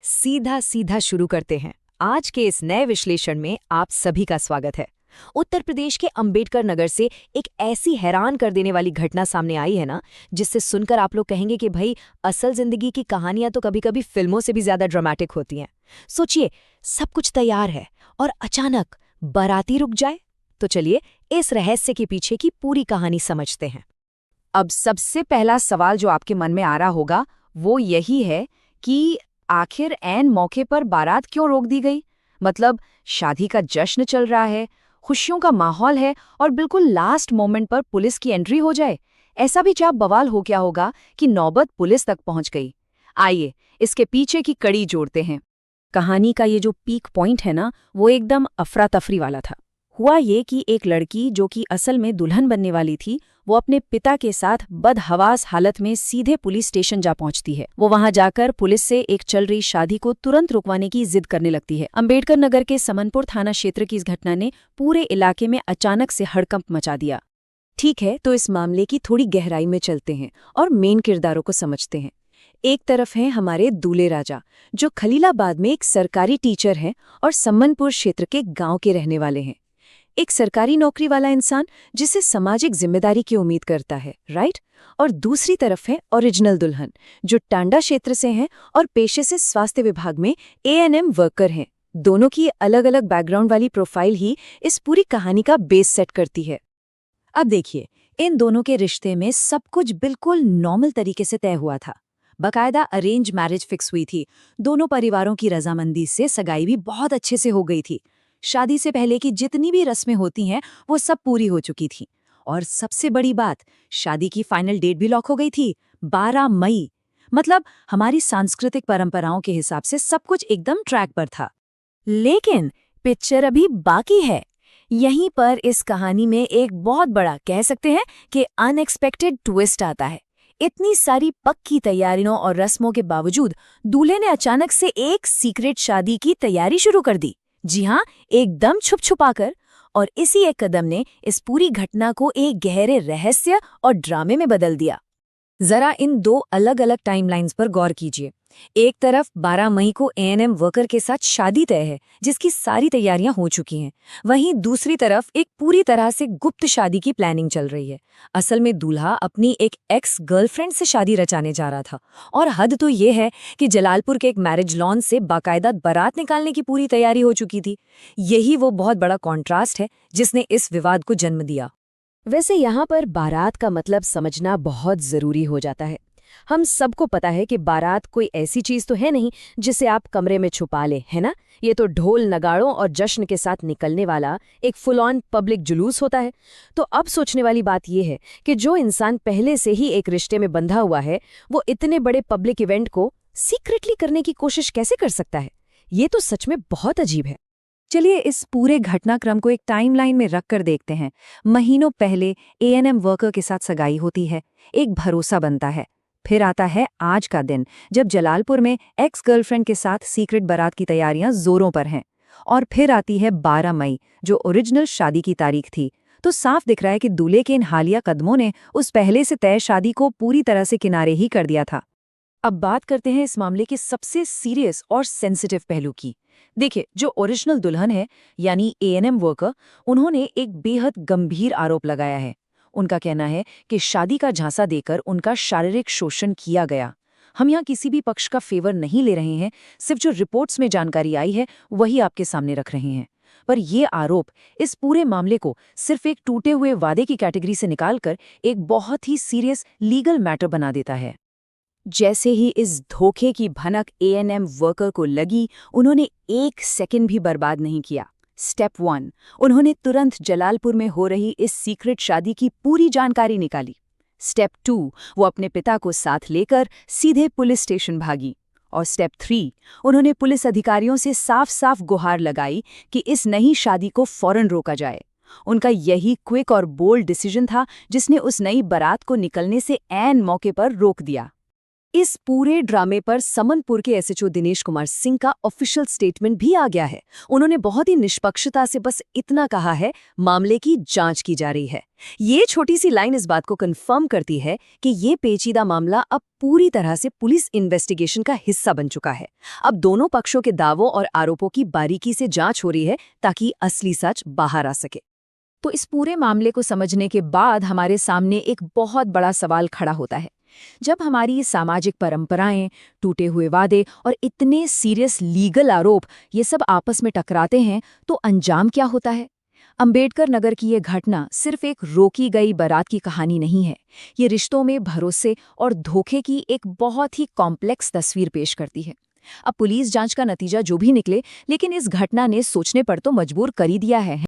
सीधा सीधा शुरू करते हैं। आज के इस नए विश्लेषण में आप सभी का स्वागत है। उत्तर प्रदेश के अंबेडकर नगर से एक ऐसी हैरान कर देने वाली घटना सामने आई है ना, जिससे सुनकर आप लोग कहेंगे कि भाई असल जिंदगी की कहानियां तो कभी-कभी फिल्मों से भी ज्यादा ड्रामेटिक होती हैं। सोचिए, सब कुछ तैयार है और अचानक बाराती रुक जाए। तो चलिए इस रहस्य के पीछे की पूरी कहानी समझते हैं। अब सबसे पहला सवाल जो आपके मन में आ रहा होगा वो यही है कि आखिर ऐन मौके पर बारात क्यों रोक दी गई। मतलब शादी का जश्न चल रहा है, खुशियों का माहौल है और बिल्कुल लास्ट मोमेंट पर पुलिस की एंट्री हो जाए। ऐसा भी क्या बवाल हो गया होगा कि नौबत पुलिस तक पहुंच गई। आइए इसके पीछे की कड़ी जोड़ते हैं। कहानी का ये जो पीक पॉइंट है ना, वो एकदम अफरा तफरी वाला था। हुआ ये कि एक लड़की जो कि असल में दुल्हन बनने वाली थी, वो अपने पिता के साथ बदहवास हालत में सीधे पुलिस स्टेशन जा पहुंचती है। वो वहां जाकर पुलिस से एक चल रही शादी को तुरंत रुकवाने की जिद करने लगती है। अंबेडकर नगर के समनपुर थाना क्षेत्र की इस घटना ने पूरे इलाके में अचानक से हड़कंप मचा दिया। ठीक है, तो इस मामले की थोड़ी गहराई में चलते हैं और मेन किरदारों को समझते हैं। एक तरफ हैं हमारे दूल्हे राजा, जो खलीलाबाद में एक सरकारी टीचर हैं और समनपुर क्षेत्र के गांव के रहने वाले हैं। एक सरकारी नौकरी वाला इंसान जिसे सामाजिक जिम्मेदारी की उम्मीद करता है, राइट। और दूसरी तरफ है ओरिजिनल दुल्हन, जो टांडा क्षेत्र से हैं और पेशे से स्वास्थ्य विभाग में एएनएम वर्कर हैं। दोनों की अलग अलग बैकग्राउंड वाली प्रोफाइल ही इस पूरी कहानी का बेस सेट करती है। अब देखिए, इन दोनों के रिश्ते में सब कुछ बिल्कुल नॉर्मल तरीके से तय हुआ था। बाकायदा अरेंज मैरिज फिक्स हुई थी। दोनों परिवारों की रजामंदी से सगाई भी बहुत अच्छे से हो गई थी। शादी से पहले की जितनी भी रस्में होती हैं वो सब पूरी हो चुकी थी। और सबसे बड़ी बात, शादी की फाइनल डेट भी लॉक हो गई थी, 12 मई। मतलब हमारी सांस्कृतिक परंपराओं के हिसाब से सब कुछ एकदम ट्रैक पर था। लेकिन पिक्चर अभी बाकी है। यहीं पर इस कहानी में एक बहुत बड़ा, कह सकते हैं कि अनएक्सपेक्टेड ट्विस्ट आता है। इतनी सारी पक्की तैयारियों और रस्मों के बावजूद दूल्हे ने अचानक से एक सीक्रेट शादी की तैयारी शुरू कर दी। जी हाँ, एकदम छुप छुपा कर। और इसी एक कदम ने इस पूरी घटना को एक गहरे रहस्य और ड्रामे में बदल दिया। जरा इन दो अलग अलग टाइमलाइंस पर गौर कीजिए। एक तरफ 12 मई को एएनएम वर्कर के साथ शादी तय है, जिसकी सारी तैयारियां हो चुकी हैं। वहीं दूसरी तरफ एक पूरी तरह से गुप्त शादी की प्लानिंग चल रही है। असल में दूल्हा अपनी एक एक्स गर्लफ्रेंड से शादी रचाने जा रहा था। और हद तो ये है कि जलालपुर के एक मैरिज लॉन से बाकायदा बारात निकालने की पूरी तैयारी हो चुकी थी। यही वो बहुत बड़ा कॉन्ट्रास्ट है जिसने इस विवाद को जन्म दिया। वैसे यहाँ पर बारात का मतलब समझना बहुत जरूरी हो जाता है। हम सबको पता है कि बारात कोई ऐसी चीज तो है नहीं जिसे आप कमरे में छुपा लें, है ना। ये तो ढोल नगाड़ों और जश्न के साथ निकलने वाला एक फुल ऑन पब्लिक जुलूस होता है। तो अब सोचने वाली बात यह है कि जो इंसान पहले से ही एक रिश्ते में बंधा हुआ है, वो इतने बड़े पब्लिक इवेंट को सीक्रेटली करने की कोशिश कैसे कर सकता है। ये तो सच में बहुत अजीब है। चलिए इस पूरे घटनाक्रम को एक टाइमलाइन में रखकर देखते हैं। महीनों पहले एएनएम वर्कर के साथ सगाई होती है, एक भरोसा बनता है। फिर आता है आज का दिन, जब जलालपुर में एक्स गर्लफ्रेंड के साथ सीक्रेट बारात की तैयारियां जोरों पर हैं। और फिर आती है 12 मई, जो ओरिजिनल शादी की तारीख थी। तो साफ दिख रहा है कि दूल्हे के इन हालिया कदमों ने उस पहले से तय शादी को पूरी तरह से किनारे ही कर दिया था। अब बात करते हैं इस मामले के सबसे सीरियस और सेंसिटिव पहलू की। देखिए, जो ओरिजिनल दुल्हन है यानी एएनएम वर्कर, उन्होंने एक बेहद गंभीर आरोप लगाया है। उनका कहना है कि शादी का झांसा देकर उनका शारीरिक शोषण किया गया। हम यहाँ किसी भी पक्ष का फेवर नहीं ले रहे हैं, सिर्फ जो रिपोर्ट्स में जानकारी आई है वही आपके सामने रख रहे हैं। पर यह आरोप इस पूरे मामले को सिर्फ एक टूटे हुए वादे की कैटेगरी से निकालकर एक बहुत ही सीरियस लीगल मैटर बना देता है। जैसे ही इस धोखे की भनक एएनएम वर्कर को लगी, उन्होंने एक सेकंड भी बर्बाद नहीं किया। स्टेप 1, उन्होंने तुरंत जलालपुर में हो रही इस सीक्रेट शादी की पूरी जानकारी निकाली। स्टेप 2, वो अपने पिता को साथ लेकर सीधे पुलिस स्टेशन भागी। और स्टेप 3, उन्होंने पुलिस अधिकारियों से साफ साफ गुहार लगाई कि इस नई शादी को फौरन रोका जाए। उनका यही क्विक और बोल्ड डिसीजन था जिसने उस नई बारात को निकलने से ऐन मौके पर रोक दिया। इस पूरे ड्रामे पर समनपुर के एसएचओ दिनेश कुमार सिंह का ऑफिशियल स्टेटमेंट भी आ गया है। उन्होंने बहुत ही निष्पक्षता से बस इतना कहा है, मामले की जांच की जा रही है। ये छोटी सी लाइन इस बात को कंफर्म करती है कि ये पेचीदा मामला अब पूरी तरह से पुलिस इन्वेस्टिगेशन का हिस्सा बन चुका है। अब दोनों पक्षों के दावों और आरोपों की बारीकी से जांच हो रही है ताकि असली सच बाहर आ सके। तो इस पूरे मामले को समझने के बाद हमारे सामने एक बहुत बड़ा सवाल खड़ा होता है। जब हमारी सामाजिक परंपराएं, टूटे हुए वादे और इतने सीरियस लीगल आरोप ये सब आपस में टकराते हैं, तो अंजाम क्या होता है? अंबेडकर नगर की ये घटना सिर्फ एक रोकी गई बारात की कहानी नहीं है। ये रिश्तों में भरोसे और धोखे की एक बहुत ही कॉम्प्लेक्स तस्वीर पेश करती है। अब पुलिस जांच का नतीजा जो भी निकले, लेकिन इस घटना ने सोचने पर तो मजबूर कर ही दिया है।